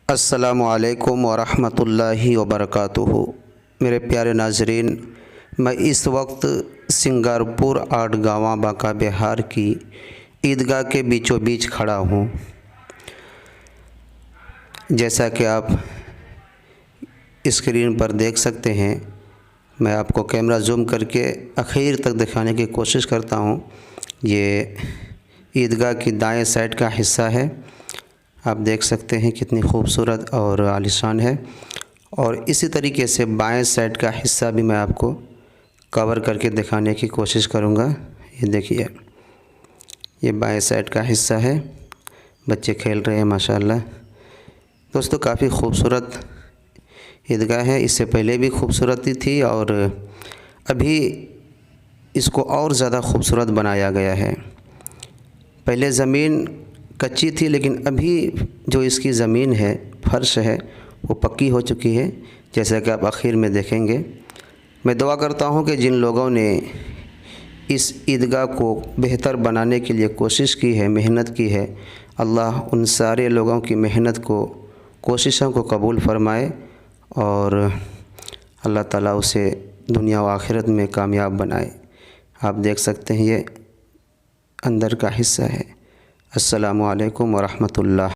अस्सलामुअलैकुम वरहमतुल्लाहि वबरकातुहू। मेरे प्यारे नाजरीन, मैं इस वक्त सिंगारपुर आटगांव बांका बिहार की ईदगाह के बीचों बीच खड़ा हूँ। जैसा कि आप स्क्रीन पर देख सकते हैं, मैं आपको कैमरा जूम करके आखिर तक दिखाने की कोशिश करता हूँ। ये ईदगाह की दाएं साइड का हिस्सा है। आप देख सकते हैं कितनी खूबसूरत और आलीशान है। और इसी तरीके से बाएं साइड का हिस्सा भी मैं आपको कवर करके दिखाने की कोशिश करूँगा। ये देखिए, ये बाएं साइड का हिस्सा है। बच्चे खेल रहे हैं माशाल्लाह। दोस्तों, काफ़ी खूबसूरत ईदगाह है। इससे पहले भी खूबसूरती थी और अभी इसको और ज़्यादा खूबसूरत बनाया गया है। पहले ज़मीन कच्ची थी, लेकिन अभी जो इसकी ज़मीन है, फर्श है, वो पक्की हो चुकी है, जैसा कि आप आखिर में देखेंगे। मैं दुआ करता हूँ कि जिन लोगों ने इस ईदगाह को बेहतर बनाने के लिए कोशिश की है, मेहनत की है, अल्लाह उन सारे लोगों की मेहनत को, कोशिशों को कबूल फ़रमाए और अल्लाह ताला उसे दुनिया व आखिरत में कामयाब बनाए। आप देख सकते हैं, ये अंदर का हिस्सा है। अस्सलामु अलैकुम वरहमतुल्लाह।